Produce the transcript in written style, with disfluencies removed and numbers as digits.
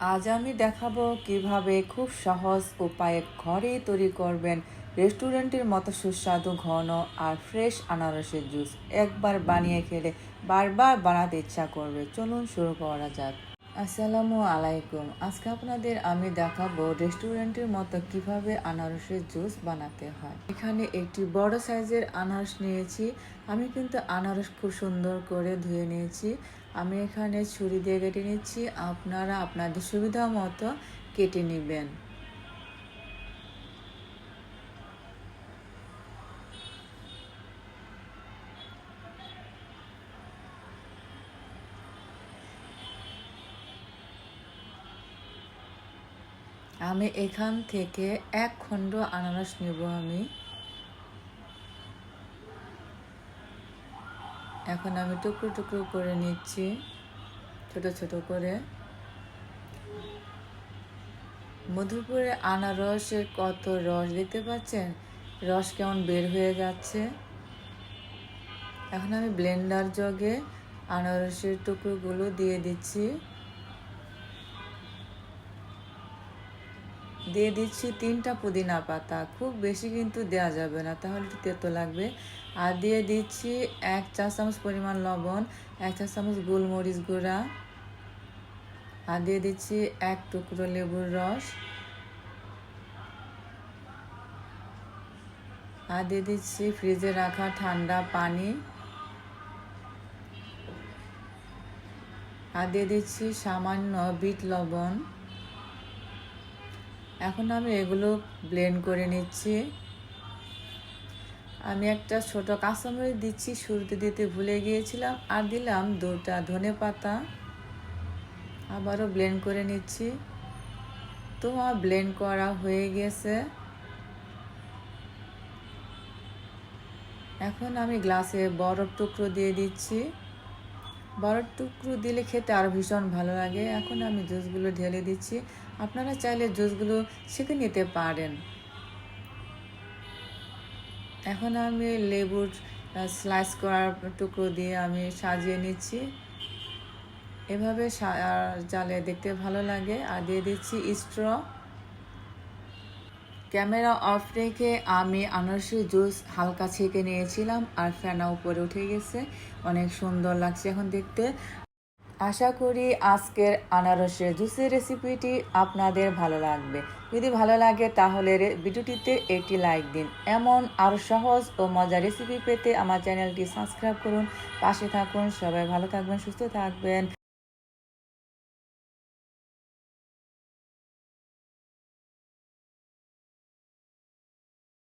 আজ আমি দেখাবো কিভাবে খুব সহজ উপায়ে ঘরেই তৈরি করবেন রেস্টুরেন্টের মতো সুস্বাদু ঘন আর ফ্রেশ আনারসের জুস। একবার বানিয়ে খেলে বারবার বানাতে ইচ্ছা করবে। চলুন শুরু করা যাক। আসসালামু আলাইকুম। আজকে আপনাদের আমি দেখাবো রেস্টুরেন্টের মতো কিভাবে আনারসের জুস বানাতে হয়। এখানে একটি বড় সাইজের আনারস নিয়েছি। আমি কিন্তু আনারস খুব সুন্দর করে ধুয়ে নিয়েছি। আমি এখানে ছুরি দিয়ে কেটে নিচ্ছি। আপনারা আপনাদের সুবিধা মতো কেটে নেবেন। আমি এখান থেকে এক খণ্ড আনারস নেব। এখন আমি টুকরো টুকরো করে নিচ্ছি, ছোট ছোট করে। মধুপুরে আনারসের কত রস দেখতে পাচ্ছেন, রস কেমন বের হয়ে যাচ্ছে। এখন আমি ব্লেন্ডার জগে আনারসের টুকরোগুলো দিয়ে দিচ্ছি। দিয়ে দিচ্ছি 3টা পুদিনা পাতা, খুব বেশি কিন্তু দেওয়া যাবে না, তাহলে একটু তেতো লাগবে। আর দিয়ে দিচ্ছি 1 চা চামচ পরিমাণ লবণ, 1 চা চামচ গোলমরিচ গুঁড়া, আর দিয়ে দিচ্ছি 1 টুকরো লেবুর রস, আর দিয়ে দিচ্ছি ফ্রিজে রাখা ঠান্ডা পানি, আর দিয়ে দিচ্ছি সামান্য বিট লবণ। এখন আমি এগুলো ব্লেন্ড করে নিচ্ছি। আমি একটা ছোট কাঁচামরিচ দিচ্ছি, শুরুতে দিতে ভুলে গিয়েছিলাম। আর দিলাম 2টা ধনেপাতা। আবারও ব্লেন্ড করে নিচ্ছি। তো আমার ব্লেন্ড করা হয়ে গেছে। এখন আমি গ্লাসে বরফ টুকরো দিয়ে দিচ্ছি। বরফ টুকরো দিলে খেতে আরও ভীষণ ভালো লাগে। এখন আমি জুসগুলো ঢেলে দিচ্ছি। আপনারা চাইলে জুসগুলো ছেঁকে নিতে পারেন। এখন আমি লেবুর স্লাইস করার টুকরো দিয়ে আমি সাজিয়ে নিচ্ছি। এভাবে জালে দেখতে ভালো লাগে। আর দিয়ে দিচ্ছি স্ট্র। ক্যামেরা অফ রেখে আমি আনারসের জুস হালকা ছেঁকে নিয়েছিলাম, আর ফেনা উপরে উঠে গেছে। অনেক সুন্দর লাগছে এখন দেখতে। আশা করি আজকের আনারসের জুসের রেসিপিটি আপনাদের ভালো লাগবে। যদি ভালো লাগে তাহলে ভিডিওটিতে একটি লাইক দিন। এমন আরও সহজ ও মজার রেসিপি পেতে আমার চ্যানেলটি সাবস্ক্রাইব করুন, পাশে থাকুন। সবাই ভালো থাকবেন, সুস্থ থাকবেন।